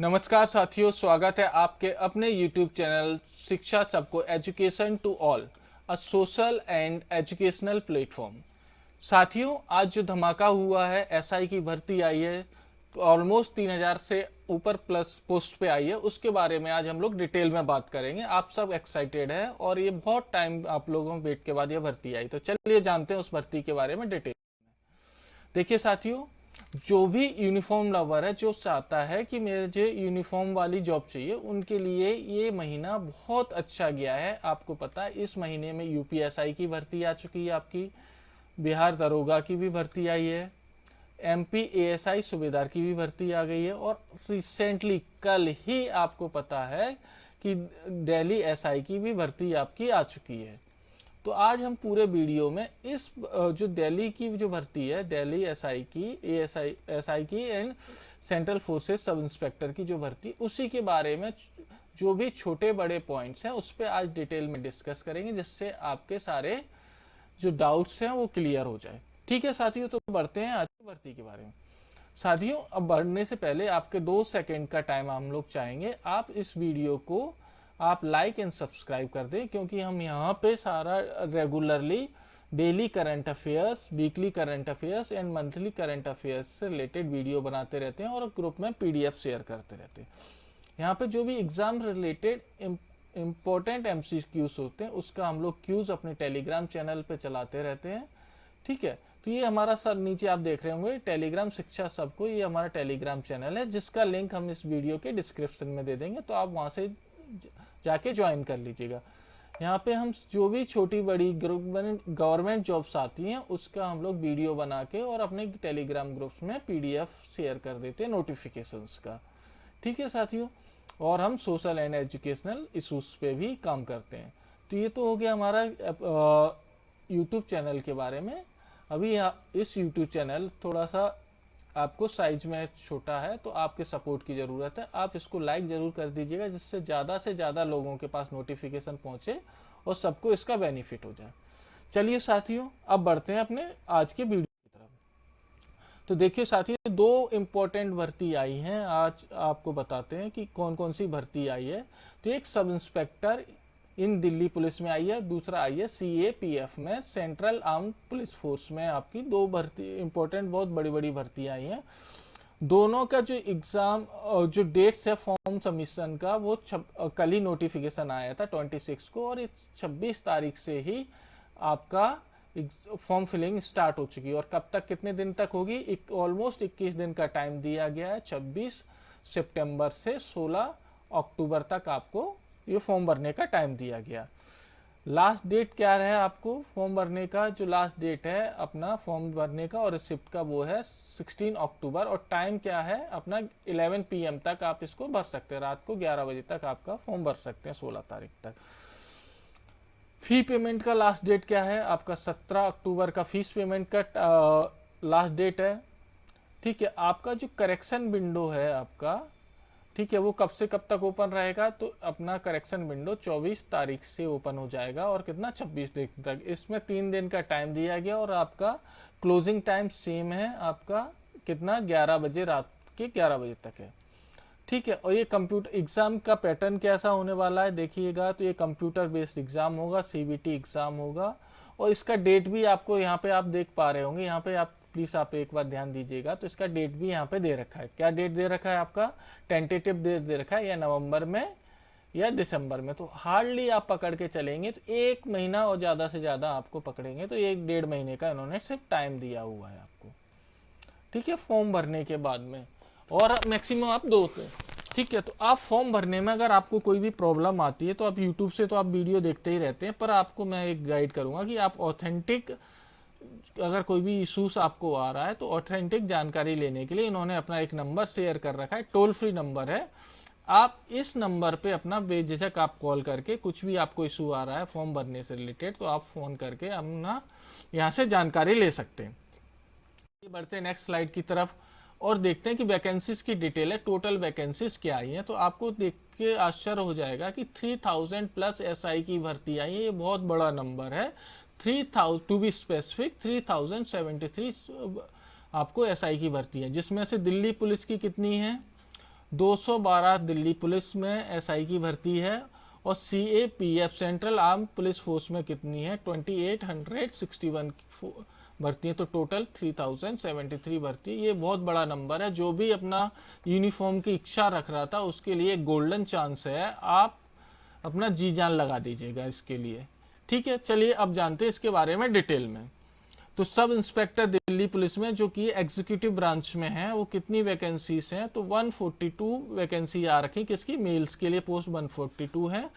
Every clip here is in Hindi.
नमस्कार साथियों, स्वागत है आपके अपने YouTube चैनल शिक्षा सबको education to all, a social and educational platform. साथियों, आज जो धमाका हुआ है, एसआई की भर्ती आई है, ऑलमोस्ट 3000 से ऊपर प्लस पोस्ट पे आई है। उसके बारे में आज हम लोग डिटेल में बात करेंगे। आप सब एक्साइटेड हैं और ये बहुत टाइम आप लोगों में वेट के बाद ये भर्ती आई, तो चलिए जानते हैं उस भर्ती के बारे में डिटेल। देखिए साथियों, जो भी यूनिफॉर्म लवर है, जो चाहता है कि मुझे यूनिफॉर्म वाली जॉब चाहिए, उनके लिए ये महीना बहुत अच्छा गया है। आपको पता है इस महीने में यूपीएसआई की भर्ती आ चुकी है, आपकी बिहार दरोगा की भी भर्ती आई है, एमपी एएसआई सूबेदार की भी भर्ती आ गई है, और रिसेंटली कल ही आपको पता है कि दिल्ली एसआई की भी भर्ती आपकी आ चुकी है। तो आज हम पूरे वीडियो में इस जो दिल्ली की जो भर्ती है, दिल्ली एसआई की, एसआई की and central forces sub inspector की जो भर्ती, उसी के बारे में जो भी छोटे बड़े पॉइंट्स हैं उस पर आज डिटेल में डिस्कस करेंगे, जिससे आपके सारे जो डाउट्स हैं वो क्लियर हो जाए। ठीक है साथियों, तो बढ़ते हैं आज की भर्ती के बारे में। साथियों, अब बढ़ने से पहले आपके 2 सेकंड का टाइम हम लोग चाहेंगे। आप इस वीडियो को आप लाइक एंड सब्सक्राइब कर दें, क्योंकि हम यहाँ पे सारा regularly daily current affairs, weekly current affairs and monthly current affairs से रिलेटेड वीडियो बनाते रहते हैं और ग्रुप में पीडीएफ शेयर करते रहते हैं। यहाँ पे जो भी एग्जाम रिलेटेड इम्पोर्टेंट एमसीक्यूज होते हैं, उसका हम लोग क्यूज अपने टेलीग्राम चैनल पे चलाते रहते हैं। ठीक है, तो ये हमारा सर नीचे आप देख रहे होंगे टेलीग्राम शिक्षा सबको, ये हमारा टेलीग्राम चैनल है, जिसका लिंक हम इस वीडियो के डिस्क्रिप्शन में दे देंगे, तो आप वहाँ से जाके ज्वाइन कर लीजिएगा। यहाँ पे हम जो भी छोटी बड़ी गवर्नमेंट जॉब्स आती हैं, उसका हम लोग वीडियो बना के और अपने टेलीग्राम ग्रुप्स में पीडीएफ शेयर कर देते हैं नोटिफिकेशंस का। ठीक है साथियों, और हम सोशल एंड एजुकेशनल इशूज पे भी काम करते हैं। तो ये तो हो गया हमारा यूट्यूब चैनल के बारे में। अभी इस यूट्यूब चैनल थोड़ा सा आपको साइज में छोटा है, तो आपके सपोर्ट की ज़रूरत है। आप इसको लाइक ज़रूर कर दीजिएगा, जिससे ज़्यादा से ज़्यादा लोगों के पास नोटिफिकेशन पहुँचे और सबको इसका बेनिफिट हो जाए। चलिए साथियों, अब बढ़ते हैं अपने आज के वीडियो की तरफ। तो देखिए साथियों, 2 इम्पोर्टेंट भर्ती आई हैं आज, आपको बताते हैं कि कौन कौन सी भर्ती आई है। तो एक सब इंस्पेक्टर इन दिल्ली पुलिस में आई है, दूसरा आई है सीएपीएफ में, सेंट्रल आर्म्ड पुलिस फोर्स में। आपकी 2 भर्ती इंपॉर्टेंट, बहुत बड़ी बड़ी भर्ती आई हैं। दोनों का जो एग्जाम जो डेट्स है फॉर्म सबमिशन का, वो कल ही नोटिफिकेशन आया था 26 को, और इस 26 तारीख से ही आपका फॉर्म फिलिंग स्टार्ट हो चुकी है। और कब तक, कितने दिन तक होगी? ऑलमोस्ट 21 दिन का टाइम दिया गया है। 26 सितंबर से 16 अक्टूबर तक आपको ये फॉर्म भरने का टाइम दिया गया। लास्ट डेट क्या है आपको फॉर्म भरने का? जो लास्ट डेट है अपना फॉर्म भरने का और रिसिप्ट का, वो है 16 अक्टूबर। और टाइम क्या है अपना? 11 PM तक आप इसको भर सकते हैं, रात को 11 बजे तक आपका फॉर्म भर सकते हैं, 16 तारीख तक। फी पेमेंट का लास्ट डेट क्या है आपका? 17 अक्टूबर का फीस पेमेंट का लास्ट डेट है। ठीक है, आपका जो करेक्शन विंडो है आपका, ठीक है, वो कब से कब तक ओपन रहेगा? तो अपना करेक्शन विंडो 24 तारीख से ओपन हो जाएगा, और कितना? 26 दिन तक। इसमें 3 दिन का टाइम दिया गया, और आपका क्लोजिंग टाइम सेम है आपका, कितना? 11 बजे, रात के 11 बजे तक है। ठीक है, और ये कंप्यूटर एग्जाम का पैटर्न कैसा होने वाला है देखिएगा। तो ये कंप्यूटर बेस्ड एग्जाम होगा, सीबीटी एग्जाम होगा, और इसका डेट भी आपको यहाँ पे आप देख पा रहे होंगे। यहाँ पे आप प्लीज आप एक बार ध्यान दीजिएगा, तो इसका डेट भी यहाँ पे दे रखा है। क्या डेट दे रखा है आपका? टेंटेटिव डेट दे रखा है, या नवंबर में या दिसंबर में। तो हार्डली आप पकड़ के चलेंगे तो 1 महीना, और ज्यादा से ज्यादा आपको पकड़ेंगे तो 1-1.5 महीने का इन्होंने सिर्फ टाइम दिया हुआ है आपको। ठीक है, फॉर्म भरने के बाद में, और मैक्सिमम आप 2 थे। ठीक है, तो आप फॉर्म भरने में अगर आपको कोई भी प्रॉब्लम आती है, तो आप यूट्यूब से तो आप वीडियो देखते ही रहते हैं, पर आपको मैं एक गाइड करूंगा कि आप ऑथेंटिक, अगर कोई भी इशूस आपको आ रहा है, तो ऑथेंटिक जानकारी लेने के लिए इन्होंने अपना एक नंबर शेयर कर रखा है, टोल फ्री नंबर है। आप इस नंबर पे अपना बेझिझक आप कॉल करके, कुछ भी आपको इशू आ रहा है फॉर्म भरने से रिलेटेड, तो आप फ़ोन करके अपना यहाँ से जानकारी ले सकते हैं। बढ़ते हैं नेक्स्ट स्लाइड की तरफ और देखते हैं कि वैकेंसीज की डिटेल है। टोटल वैकेंसीज क्या आई हैं, तो आपको देख के आश्चर्य हो जाएगा कि 3000 प्लस एसआई की भर्ती आई है। ये बहुत बड़ा नंबर है। 3000 टू बी स्पेसिफिक, 3073 आपको एसआई की भर्ती है, जिसमें से दिल्ली पुलिस की कितनी है? 212 दिल्ली पुलिस में एसआई की भर्ती है, और CAPF central arm police force में कितनी है, 2861 भर्ती है। तो टोटल 3073 भर्ती। ये बहुत बड़ा नंबर है। जो भी अपना यूनिफॉर्म की इच्छा रख रहा था उसके लिए गोल्डन चांस है, आप अपना जी जान लगा दीजिएगा इसके लिए। ठीक है, चलिए अब जानते हैं इसके बारे में डिटेल में। तो सब इंस्पेक्टर दिल्ली पुलिस में जो कि एग्जीक्यूटिव ब्रांच में है, वो कितनी वैकेंसीज हैं, तो 142 वैकेंसी आ रखी। किसकी, मेल्स के लिए पोस्ट 142 है।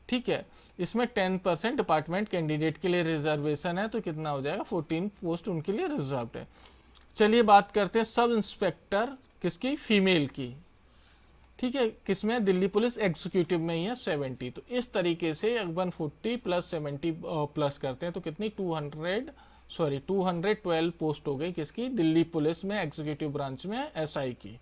ठीक है, इसमें 10% डिपार्टमेंट कैंडिडेट के लिए रिजर्वेशन है, तो कितना हो जाएगा, 14 पोस्ट उनके लिए रिजर्व्ड है। चलिए बात करते हैं सब इंस्पेक्टर किसकी, फीमेल की। ठीक है, किसमें, दिल्ली पुलिस एग्जीक्यूटिव में ही है 70। तो इस तरीके से 140 प्लस 70 प्लस करते हैं तो कितनी 212 पोस्ट हो गई किसकी, दिल्ली पुलिस में एग्जीक्यूटिव ब्रांच में एसआई की।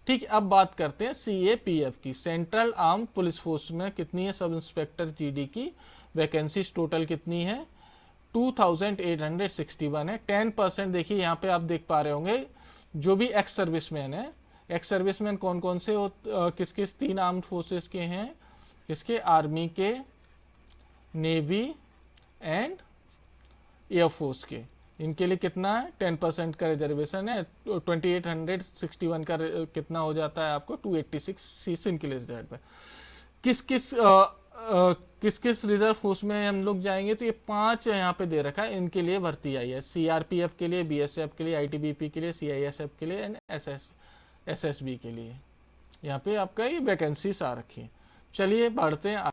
ठीक है, अब बात करते हैं सीएपीएफ की, सेंट्रल आर्म पुलिस फोर्स में कितनी है सब इंस्पेक्टर जीडी की वैकेंसी टोटल कितनी है, 2861 है। 10% देखिए यहाँ पे आप देख पा रहे होंगे, जो भी एक्स सर्विसमैन है। एक्स सर्विसमैन कौन कौन से हो, किस किस 3 आर्म फोर्सेस के हैं, किसके, आर्मी के, नेवी एंड एयरफोर्स के। इनके लिए कितना है, 10% का रिजर्वेशन है। 2861 का कितना हो जाता है आपको, 286 सीट्स इनके लिए रिजर्व है। किस किस रिजर्व फोर्स में हम लोग जाएंगे, तो ये 5 यहाँ पे दे रखा है, इनके लिए भर्ती आई है। सीआरपीएफ के लिए, बीएसएफ के लिए, आईटीबीपी के लिए, सीआईएसएफ के लिए एंड एसएसबी के लिए। यहाँ पे आपका ये वैकेंसीज आ रखी है। चलिए बढ़ते हैं,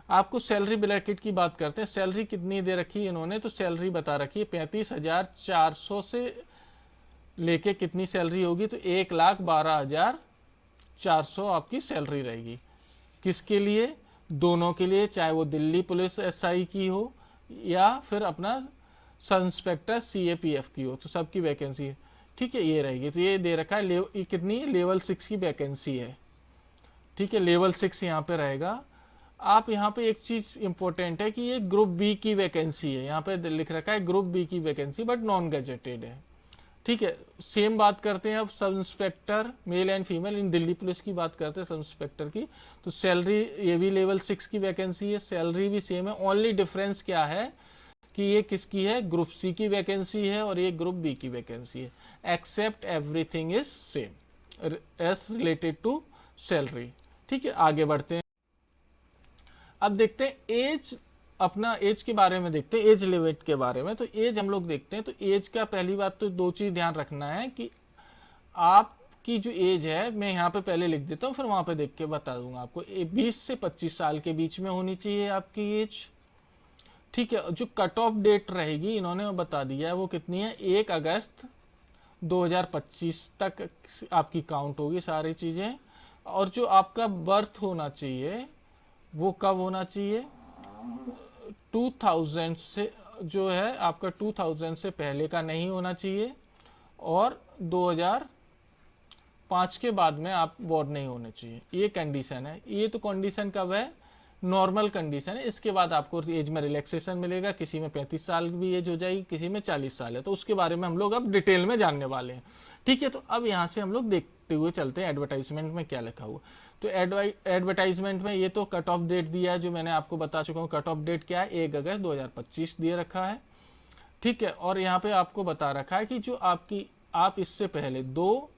आपको सैलरी ब्रैकेट की बात करते हैं। सैलरी कितनी दे रखी है इन्होंने, तो सैलरी बता रखी है 35,400 से लेके कितनी सैलरी होगी, तो 1,12,400 आपकी सैलरी रहेगी। किसके लिए, दोनों के लिए, चाहे वो दिल्ली पुलिस एसआई की हो या फिर अपना सब इंस्पेक्टर सीएपीएफ की हो, तो सबकी वैकेंसी। ठीक है, ये रहेगी। तो ये दे रखा है ये कितनी, लेवल 6 की वैकेंसी है। ठीक है, लेवल 6 यहाँ पे रहेगा। आप यहाँ पे एक चीज इंपॉर्टेंट है कि ये ग्रुप बी की वैकेंसी है, यहाँ पे लिख रखा है ग्रुप बी की वैकेंसी, बट नॉन गैजेटेड है। ठीक है, सेम बात करते हैं अब sub inspector male and female, in Delhi police की बात करते हैं सब इंस्पेक्टर की। तो सैलरी, ये भी लेवल 6 की वैकेंसी है, सैलरी भी सेम है। ओनली डिफरेंस क्या है कि ये किसकी है, ग्रुप सी की वैकेंसी है और ये ग्रुप बी की वैकेंसी है। Except everything is same as related to salary. ठीक है, आगे बढ़ते हैं। अब देखते हैं एज, अपना एज के बारे में देखते हैं, एज लिमिट के बारे में। तो एज हम लोग देखते हैं, तो एज का पहली बात तो 2 चीज ध्यान रखना है कि आपकी जो एज है, मैं यहाँ पे पहले लिख देता हूँ फिर वहां पे देख के बता दूंगा आपको। 20 से 25 साल के बीच में होनी चाहिए आपकी एज। ठीक है, जो कट ऑफ डेट रहेगी इन्होंने बता दिया है, वो कितनी है, 1 अगस्त 2025 तक आपकी काउंट होगी सारी चीजें। और जो आपका बर्थ होना चाहिए वो कब होना चाहिए, 2000 से, जो है आपका 2000 से पहले का नहीं होना चाहिए, और 2005 के बाद में आप बोर्न नहीं होने चाहिए। ये कंडीशन है। ये तो कंडीशन कब है, नॉर्मल कंडीशन है। इसके बाद आपको एज में रिलैक्सेशन मिलेगा, किसी में 35 साल भी एज हो जाएगी, किसी में 40 साल है। तो उसके बारे में हम लोग अब डिटेल में जानने वाले हैं। ठीक है, तो अब यहाँ से हम लोग देखते हुए चलते हैं एडवर्टाइजमेंट में क्या लिखा हुआ। तो एडवर्टाइजमेंट में ये तो कट ऑफ डेट दिया है, जो मैंने आपको बता चुका हूँ। कट ऑफ डेट क्या है, 1 अगस्त 2025 दिए रखा है। ठीक है, और यहाँ पे आपको बता रखा है कि जो आप इससे पहले 2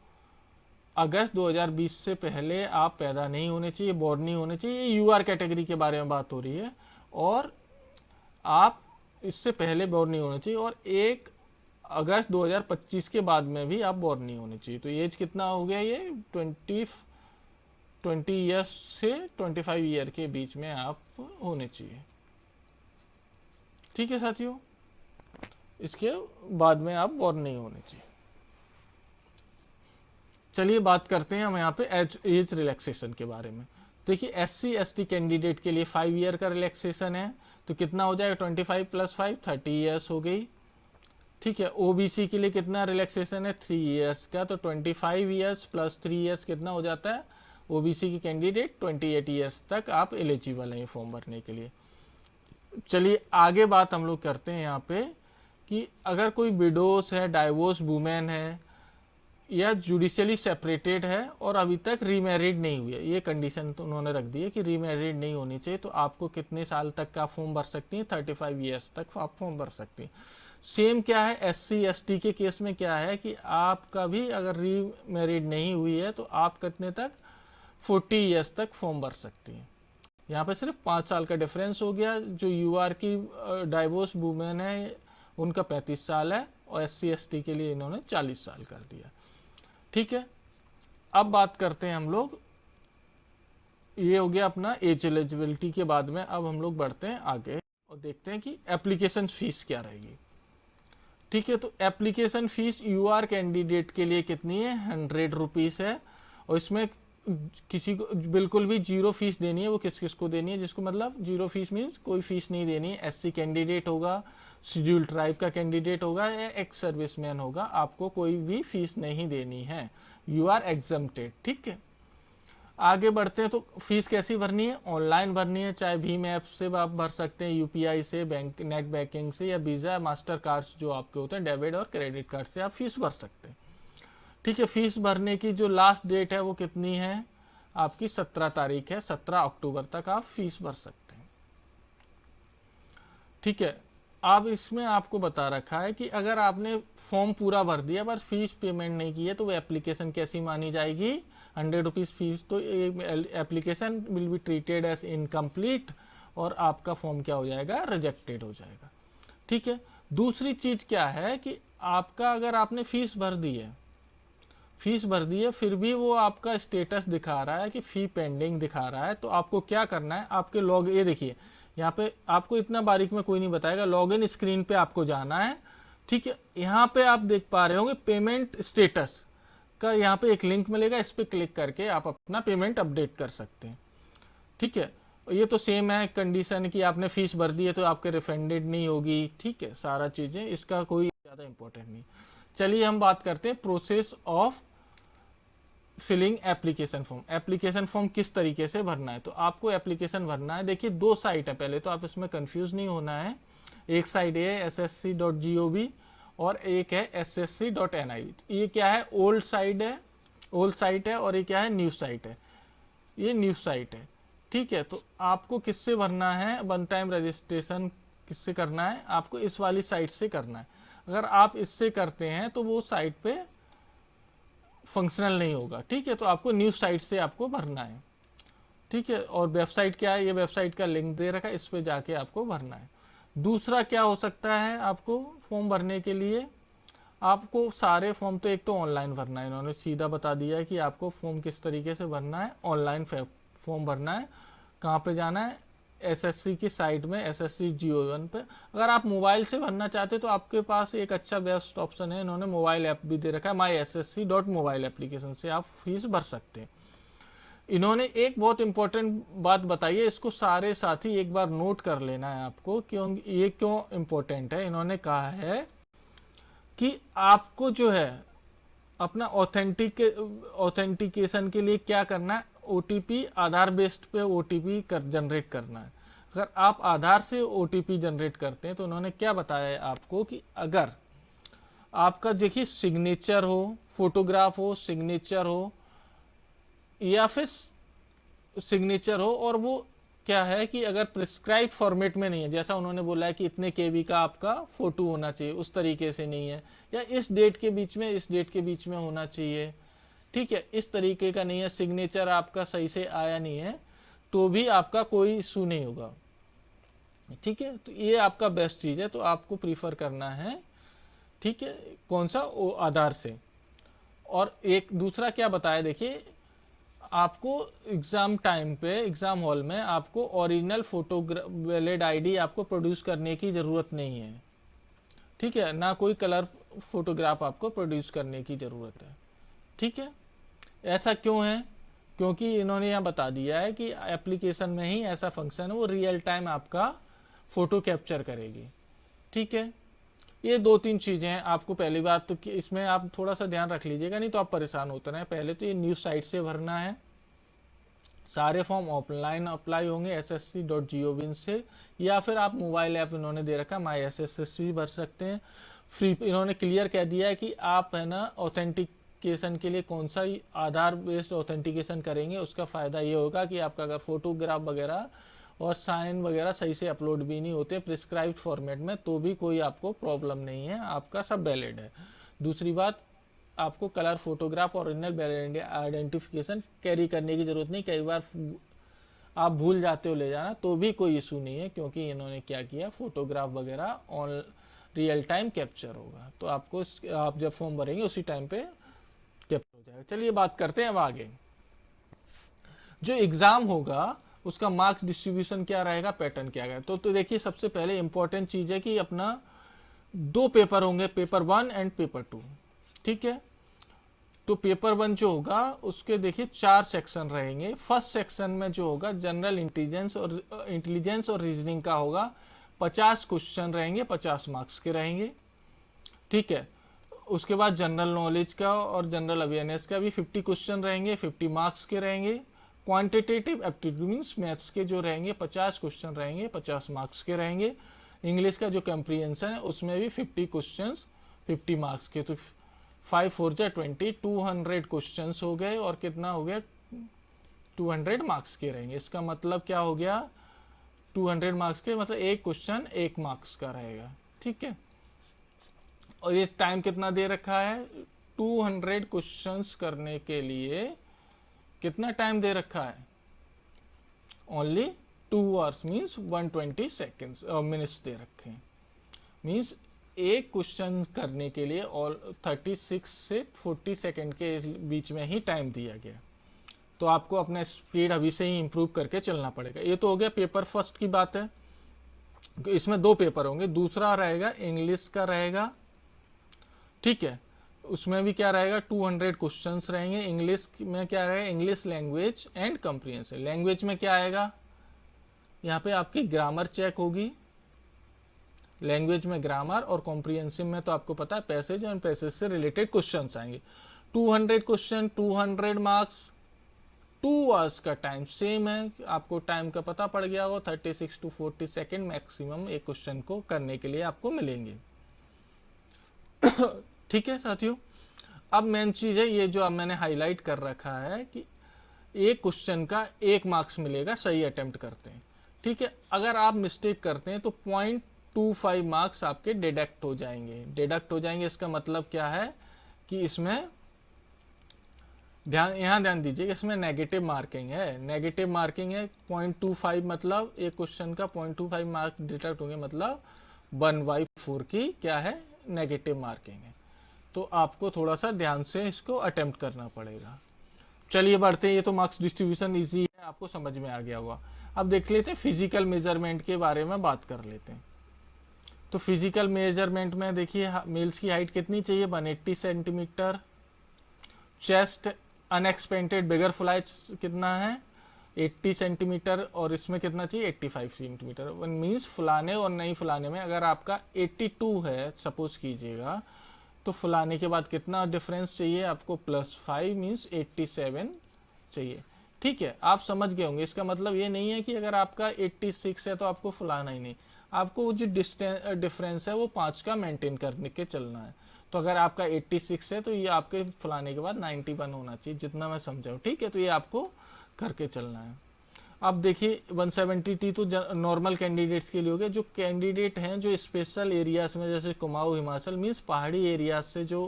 अगस्त 2020 से पहले आप पैदा नहीं होने चाहिए, बोर्न नहीं होने चाहिए। ये यूआर कैटेगरी के बारे में बात हो रही है, और आप इससे पहले बोर्न नहीं होने चाहिए, और 1 अगस्त 2025 के बाद में भी आप बोर्न नहीं होने चाहिए। तो एज कितना हो गया, ये 20 ईयर्स से 25 ईयर के बीच में आप होने चाहिए। ठीक है साथियों, इसके बाद में आप बोर्न नहीं होने चाहिए। चलिए बात करते हैं हम यहाँ पे एज रिलैक्सेशन के बारे में। देखिए SC ST कैंडिडेट के लिए 5 ईयर का रिलैक्सेशन है, तो कितना हो जाएगा, 25 + 5 30 ईयर्स हो गई। ठीक है, OBC के लिए कितना रिलैक्सेशन है, 3 ईयर्स का, तो 25 ईयर्स + 3 ईयर्स कितना हो जाता है, OBC की कैंडिडेट 28 ईयर्स तक आप एलिजिबल हैं फॉर्म भरने के लिए। चलिए आगे बात हम लोग करते हैं यहाँ पे कि अगर कोई विडोस है, डाइवोर्स वुमेन है, या जुडिशियली सेपरेटेड है और अभी तक रीमैरिड नहीं हुई है, ये कंडीशन तो उन्होंने रख दी है कि रीमैरिड नहीं होनी चाहिए, तो आपको कितने साल तक का फॉर्म भर सकती हैं, 35 ईयर्स तक आप फॉर्म भर सकती हैं। सेम क्या है SC ST के केस में क्या है कि आपका भी अगर रीमैरिड नहीं हुई है तो आप कितने तक 40 ईयर्स तक फॉर्म भर सकती हैं। यहाँ पे सिर्फ 5 साल का डिफरेंस हो गया। जो UR की डाइवोर्स वुमेन है उनका 35 साल है और SC ST के लिए इन्होंने 40 साल कर दिया। ठीक है, अब बात करते हैं हम लोग, ये हो गया अपना एज एलिजिबिलिटी के बाद में। अब हम लोग बढ़ते हैं आगे और देखते हैं कि एप्लीकेशन फीस क्या रहेगी। ठीक है, तो एप्लीकेशन फीस UR कैंडिडेट के लिए कितनी है, 100 रुपीज़ है। और इसमें किसी को बिल्कुल भी जीरो फीस देनी है, वो किस किस को देनी है, जिसको मतलब जीरो फीस मीन्स कोई फीस नहीं देनी है। SC कैंडिडेट होगा, शेड्यूल ट्राइब का कैंडिडेट होगा या एक्स सर्विसमैन होगा, आपको कोई भी फीस नहीं देनी है, यू आर एग्जम्प्टेड। ठीक है, आगे बढ़ते हैं। तो फीस कैसी भरनी है, ऑनलाइन भरनी है, चाहे भीम ऐप से आप भर सकते हैं, UPI से, बैंक नेट बैंकिंग से, या वीज़ा मास्टर कार्ड्स जो आपके होते हैं डेबिट और क्रेडिट कार्ड से आप फीस भर सकते हैं। ठीक है, फीस भरने की जो लास्ट डेट है वो कितनी है, आपकी 17 तारीख है, 17 अक्टूबर तक आप फीस भर सकते हैं। ठीक है, अब इसमें आपको बता रखा है कि अगर आपने फॉर्म पूरा भर दिया पर फीस पेमेंट नहीं की है तो वो एप्लीकेशन कैसी मानी जाएगी, 100 रुपीज़ फीस, तो application will be treated as incomplete और आपका फॉर्म क्या हो जाएगा, रिजेक्टेड हो जाएगा। ठीक है, दूसरी चीज़ क्या है कि आपका अगर आपने फीस भर दी है, फिर भी वो आपका स्टेटस दिखा रहा है कि फ़ी पेंडिंग दिखा रहा है, तो आपको क्या करना है, आपके लॉग, ये देखिए यहाँ पे आपको इतना बारीक में कोई नहीं बताएगा, लॉगिन स्क्रीन पे आपको जाना है। ठीक है, यहाँ पे आप देख पा रहे होंगे पेमेंट स्टेटस का, यहाँ पे एक लिंक मिलेगा, इस पर क्लिक करके आप अपना पेमेंट अपडेट कर सकते हैं। ठीक है, ये तो सेम है कंडीशन कि आपने फीस भर दी है तो आपके रिफंडेड नहीं होगी। ठीक है, सारा चीज़ें, इसका कोई ज़्यादा इंपॉर्टेंट नहीं। चलिए हम बात करते हैं process of filling application form. Application form किस तरीके से भरना है, तो आपको एप्लीकेशन भरना है, देखिए 2 साइट है, पहले तो आप इसमें कंफ्यूज नहीं होना है। एक साइट है ssc.gov और एक है ssc.ni। ये क्या है, ओल्ड साइट है और ये क्या है, न्यू साइट है, ये न्यू साइट है। ठीक है, तो आपको किससे भरना है, वन टाइम रजिस्ट्रेशन किससे करना है, आपको इस वाली साइट से करना है। अगर आप इससे करते हैं तो वो साइट पे फंक्शनल नहीं होगा। ठीक है, तो आपको न्यूज़ साइट से आपको भरना है। ठीक है, और वेबसाइट क्या है, ये वेबसाइट का लिंक दे रखा है, इस पे जाके आपको भरना है। दूसरा क्या हो सकता है, आपको फॉर्म भरने के लिए आपको सारे फॉर्म, तो एक तो ऑनलाइन भरना है, इन्होंने सीधा बता दिया है कि आपको फॉर्म किस तरीके से भरना है, ऑनलाइन फॉर्म भरना है। कहाँ पे जाना है, SSC की साइट में, SSC.gov पे। अगर आप मोबाइल से भरना चाहते तो आपके पास एक अच्छा बेस्ट ऑप्शन है, इन्होंने मोबाइल ऐप भी दे रखा है, myssc.mobile एप्लीकेशन से आप फीस भर सकते हैं। इन्होंने एक बहुत इंपॉर्टेंट बात बताई है, इसको सारे साथी एक बार नोट कर लेना है आपको, ये क्यों इंपॉर्टेंट है। इन्होंने कहा है कि आपको जो है अपना ऑथेंटिकेशन के लिए क्या करना है, OTP, आधार बेस्ड पे OTP जनरेट करना है। अगर आप आधार से OTP जनरेट करते हैं तो उन्होंने क्या बताया है आपको कि अगर आपका देखिए सिग्नेचर हो, फोटोग्राफ हो, सिग्नेचर हो या फिर सिग्नेचर हो, और वो क्या है कि अगर प्रिस्क्राइब फॉर्मेट में नहीं है, जैसा उन्होंने बोला है कि इतने KB का आपका फोटो होना चाहिए, उस तरीके से नहीं है, या इस डेट के बीच में, इस डेट के बीच में होना चाहिए। ठीक है, इस तरीके का नहीं है, सिग्नेचर आपका सही से आया नहीं है, तो भी आपका कोई इशू नहीं होगा। ठीक है, तो ये आपका बेस्ट चीज़ है, तो आपको प्रीफर करना है। ठीक है, कौन सा, आधार से। और एक दूसरा क्या बताया, देखिए आपको एग्ज़ाम टाइम पे, एग्ज़ाम हॉल में आपको ओरिजिनल फोटो वैलिड ID आपको प्रोड्यूस करने की ज़रूरत नहीं है। ठीक है, ना कोई कलर फोटोग्राफ आपको प्रोड्यूस करने की ज़रूरत है। ठीक है, ऐसा क्यों है, क्योंकि इन्होंने यहाँ बता दिया है कि एप्लीकेशन में ही ऐसा फंक्शन है, वो रियल टाइम आपका फ़ोटो कैप्चर करेगी। ठीक है, ये 2-3 चीज़ें हैं। आपको पहली बात तो कि इसमें आप थोड़ा सा ध्यान रख लीजिएगा, नहीं तो आप परेशान होते रहें। पहले तो ये न्यूज़ साइट से भरना है, सारे फॉर्म ऑफलाइन अप्लाई होंगे ssc.gov से, या फिर आप मोबाइल ऐप इन्होंने दे रखा MySSC भर सकते हैं फ्री। इन्होंने क्लियर कह दिया है कि आप है ना ऑथेंटिक ऑथेंटिकेशन के लिए कौन सा आधार बेस्ड ऑथेंटिकेशन करेंगे, उसका फ़ायदा ये होगा कि आपका अगर फोटोग्राफ वगैरह और साइन वगैरह सही से अपलोड भी नहीं होते प्रिस्क्राइब्ड फॉर्मेट में, तो भी कोई आपको प्रॉब्लम नहीं है, आपका सब वैलिड है। दूसरी बात, आपको कलर फोटोग्राफ और ओरिजिनल आइडेंटिफिकेशन कैरी करने की ज़रूरत नहीं। कई बार आप भूल जाते हो ले जाना, तो भी कोई इशू नहीं है, क्योंकि इन्होंने क्या किया, फोटोग्राफ वगैरह ऑन रियल टाइम कैप्चर होगा, तो आपको आप जब फॉर्म भरेंगे उसी टाइम पे कैप्चर हो जाएगा। चलिए बात करते हैं अब आगे। जो एग्ज़ाम होगा उसका मार्क्स डिस्ट्रीब्यूशन क्या रहेगा, पैटर्न क्या रहेगा। तो देखिए, सबसे पहले इंपॉर्टेंट चीज़ है कि अपना 2 पेपर होंगे, पेपर 1 एंड पेपर 2, ठीक है। तो पेपर 1 जो होगा उसके देखिए 4 सेक्शन रहेंगे। फर्स्ट सेक्शन में जो होगा जनरल इंटेलिजेंस और रीजनिंग का होगा, 50 क्वेश्चन रहेंगे, 50 मार्क्स के रहेंगे, ठीक है। उसके बाद जनरल नॉलेज का और जनरल अवेयरनेस का भी 50 क्वेश्चन रहेंगे, 50 मार्क्स के रहेंगे। क्वांटिटेटिव एप्टीट्यूड मीन्स मैथ्स के जो रहेंगे 50 क्वेश्चन रहेंगे, 50 मार्क्स के रहेंगे। इंग्लिश का जो कंप्रीहेंशन है उसमें भी 50 क्वेश्चन, 50 मार्क्स के। तो 5 4 जा 20, 200 क्वेश्चन हो गए, और कितना हो गया, 200 मार्क्स के रहेंगे। इसका मतलब क्या हो गया, 200 मार्क्स के मतलब एक क्वेश्चन 1 मार्क्स का रहेगा, ठीक है। और ये टाइम कितना दे रखा है, 200 क्वेश्चंस करने के लिए कितना टाइम दे रखा है, only 2 hours means 120 seconds minutes दे रखे हैं। मीन्स एक क्वेश्चन करने के लिए और 36 से 40 सेकेंड के बीच में ही टाइम दिया गया। तो आपको अपना स्पीड अभी से ही इम्प्रूव करके चलना पड़ेगा। ये तो हो गया पेपर फर्स्ट की बात है, इसमें 2 पेपर होंगे। दूसरा रहेगा इंग्लिश का रहेगा, ठीक है। उसमें भी क्या रहेगा, 200 क्वेश्चंस रहेंगे। इंग्लिश में क्या रहेगा, English language and comprehension. Language में क्या आएगा, यहाँ पे आपकी ग्रामर चेक होगी, लैंग्वेज में ग्रामर, और कॉम्प्रिहेंसिव में तो आपको पता है पैसेज और पैसेज से रिलेटेड क्वेश्चंस आएंगे। 200 क्वेश्चन, 200 मार्क्स, 2 आवर्स का टाइम सेम है। आपको टाइम का पता पड़ गया होगा, 36 to 40 सेकेंड मैक्सिमम एक क्वेश्चन को करने के लिए आपको मिलेंगे। ठीक है साथियों, अब मेन चीज़ है ये जो अब मैंने हाईलाइट कर रखा है कि एक क्वेश्चन का 1 मार्क्स मिलेगा सही अटेम्प्ट करते हैं, ठीक है। अगर आप मिस्टेक करते हैं तो 0.25 मार्क्स आपके डिडक्ट हो जाएंगे। डिडक्ट हो जाएंगे इसका मतलब क्या है कि इसमें ध्यान दीजिए कि इसमें नेगेटिव मार्किंग है। नेगेटिव मार्किंग है 0.25, मतलब एक क्वेश्चन का 0.25 मार्क डिडक्ट होंगे, मतलब 1/4 की क्या है, नेगेटिव मार्किंग है। तो आपको थोड़ा सा ध्यान से इसको अटेम्प्ट करना पड़ेगा। चलिए बढ़ते हैं, ये तो मार्क्स डिस्ट्रीब्यूशन इजी है, आपको समझ में आ गया होगा। अब देख लेते हैं फिजिकल मेजरमेंट के बारे में बात कर लेते हैं। तो फिजिकल मेजरमेंट में देखिए, मेल्स की हाइट कितनी चाहिए, 180 सेंटीमीटर। चेस्ट अनएक्सपेंडेड बिगर फ्लाई कितना है, 80 सेंटीमीटर, और इसमें कितना चाहिए, 85 सेंटीमीटर। वन मीन्स फुलाने और नहीं फुलाने में अगर आपका 82 है सपोज कीजिएगा, तो फुलाने के बाद कितना डिफरेंस चाहिए आपको, +5 मीन्स 87 चाहिए, ठीक है। आप समझ गए होंगे, इसका मतलब ये नहीं है कि अगर आपका 86 है तो आपको फुलाना ही नहीं, आपको जो डिफरेंस है वो 5 का मेंटेन करने के चलना है। तो अगर आपका 86 है तो ये आपके फुलाने के बाद 91 होना चाहिए, जितना मैं समझाऊँ, ठीक है। तो ये आपको करके चलना है। अब देखिए 170 तो नॉर्मल कैंडिडेट्स के लिए हो गया। जो कैंडिडेट हैं जो स्पेशल एरियाज में, जैसे कुमाऊं हिमाचल मीन्स पहाड़ी एरियाज से जो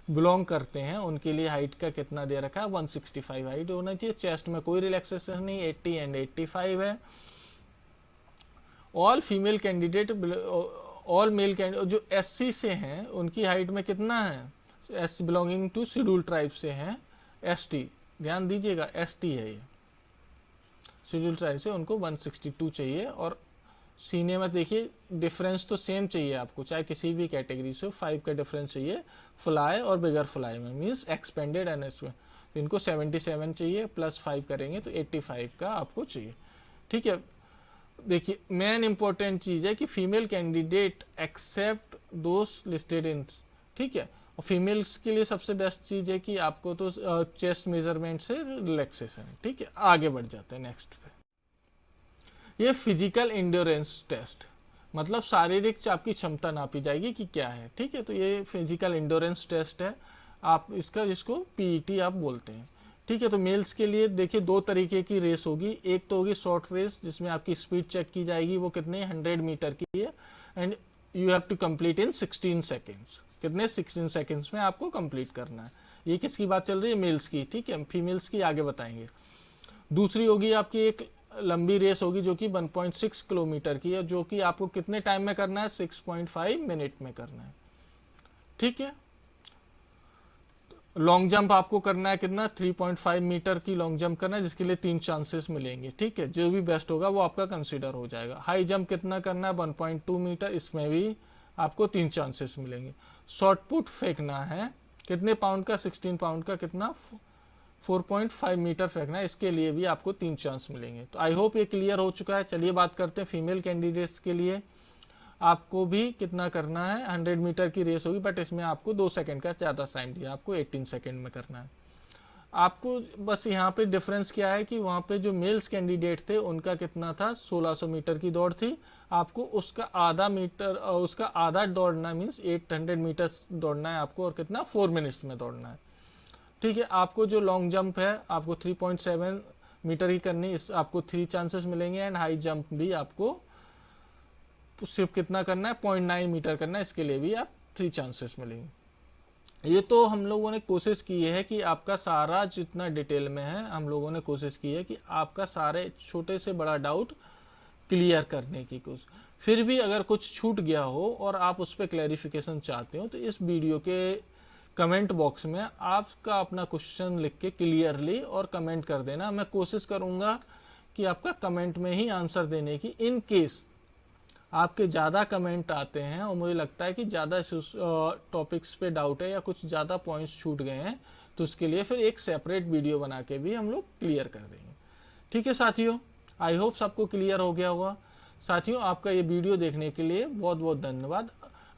बिलोंग करते हैं, उनके लिए हाइट का कितना दे रखा है, 165 हाइट होना चाहिए। चेस्ट में कोई रिलैक्सेशन नहीं, 80 एंड 85 है। All female candidate, all male candidate जो SC से हैं उनकी हाइट में कितना है, as belonging to schedule tribe से हैं, ST, ध्यान दीजिएगा ST है ये, शेड्यूल ट्राइब से, उनको 162 चाहिए। और सीने में देखिए डिफरेंस तो सेम चाहिए आपको, चाहे किसी भी कैटेगरी से, 5 का डिफरेंस चाहिए फ्लाई और बिगर फ्लाई में, मीन्स एक्सपेंडेड एंड इसमें। तो इनको 77 चाहिए, +5 करेंगे तो 85 का आपको चाहिए, ठीक है। देखिए मेन इंपॉर्टेंट चीज़ है कि female candidate except those listed in, ठीक है। और फीमेल्स के लिए सबसे बेस्ट चीज़ है कि आपको तो चेस्ट मेजरमेंट से रिलैक्सेशन है, ठीक है। आगे बढ़ जाते हैं नेक्स्ट पे। ये फिजिकल इंड्योरेंस टेस्ट, मतलब शारीरिक आपकी क्षमता नापी जाएगी कि क्या है, ठीक है। तो ये फिजिकल इंड्योरेंस टेस्ट है। आप इसको पीईटी आप बोलते हैं। ठीक है, तो मेल्स के लिए देखिए 2 तरीके की रेस होगी। एक तो होगी शॉर्ट रेस जिसमें आपकी स्पीड चेक की जाएगी, वो कितने 100 मीटर की है and you have to complete in 16 seconds. कितने 16 सेकेंड्स में आपको कंप्लीट करना है। ये किसकी बात चल रही है? मेल्स की। ठीक है, फीमेल्स की आगे बताएंगे। दूसरी होगी आपकी एक लंबी रेस होगी जो कि 1.6 किलोमीटर की है, जो कि आपको कितने टाइम में करना है? 6.5 मिनट में करना है। ठीक है, लॉन्ग जंप आपको करना है कितना? 3.5 मीटर की लॉन्ग जंप करना है, जिसके लिए 3 चांसेस मिलेंगे। ठीक है, जो भी बेस्ट होगा वो आपका कंसीडर हो जाएगा। हाई जंप कितना करना है? 1.2 मीटर, इसमें भी आपको 3 चांसेस मिलेंगे। शॉर्ट पुट फेंकना है कितने पाउंड का? 16 पाउंड का। कितना? 4.5 मीटर फेंकना है, इसके लिए भी आपको 3 चांस मिलेंगे। तो आई होप ये क्लियर हो चुका है। चलिए बात करते हैं फीमेल कैंडिडेट्स के लिए। आपको भी कितना करना है? 100 मीटर की रेस होगी, बट इसमें आपको 2 सेकंड का ज़्यादा टाइम दिया, आपको 18 सेकंड में करना है। आपको बस यहाँ पे डिफरेंस क्या है कि वहाँ पे जो मेल्स कैंडिडेट थे उनका कितना था? 1600 मीटर की दौड़ थी। आपको उसका आधा दौड़ना मीन्स 800 मीटर दौड़ना है आपको, और कितना? 4 मिनट्स में दौड़ना है। ठीक है, आपको जो लॉन्ग जंप है आपको 3.7 मीटर की करनी, इस आपको 3 चांसेस मिलेंगे। एंड हाई जंप भी आपको सिर्फ कितना करना है? 0.9 मीटर करना है, इसके लिए भी आप 3 चांसेस मिलेंगे। ये तो हम लोगों ने कोशिश की है कि आपका सारा जितना डिटेल में है, हम लोगों ने कोशिश की है कि आपका सारे छोटे से बड़ा डाउट क्लियर करने की कोशिश। फिर भी अगर कुछ छूट गया हो और आप उस पर क्लैरिफिकेशन चाहते हो तो इस वीडियो के कमेंट बॉक्स में आपका अपना क्वेश्चन लिख के क्लियरली और कमेंट कर देना। मैं कोशिश करूँगा कि आपका कमेंट में ही आंसर देने की। इन केस आपके ज़्यादा कमेंट आते हैं और मुझे लगता है कि ज़्यादा टॉपिक्स पे डाउट है या कुछ ज़्यादा पॉइंट्स छूट गए हैं, तो उसके लिए फिर एक सेपरेट वीडियो बना के भी हम लोग क्लियर कर देंगे। ठीक है साथियों, आई होप सबको क्लियर हो गया होगा। साथियों, आपका ये वीडियो देखने के लिए बहुत बहुत धन्यवाद।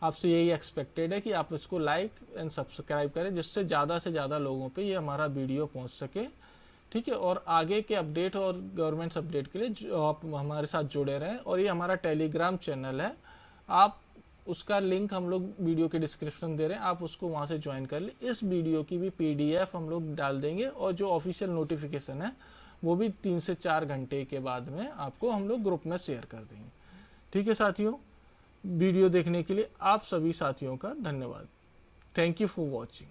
आपसे यही एक्सपेक्टेड है कि आप इसको लाइक एंड सब्सक्राइब करें, जिससे ज़्यादा से ज़्यादा लोगों पे ये हमारा वीडियो पहुंच सके। ठीक है, और आगे के अपडेट और गवर्नमेंट अपडेट के लिए आप हमारे साथ जुड़े रहें। और ये हमारा टेलीग्राम चैनल है, आप उसका लिंक हम लोग वीडियो के डिस्क्रिप्शन दे रहे हैं, आप उसको वहाँ से ज्वाइन कर ले। इस वीडियो की भी PDF हम लोग डाल देंगे, और जो ऑफिशियल नोटिफिकेशन है वो भी 3 से 4 घंटे के बाद में आपको हम लोग ग्रुप में शेयर कर देंगे। ठीक है साथियों, वीडियो देखने के लिए आप सभी साथियों का धन्यवाद। Thank you for watching.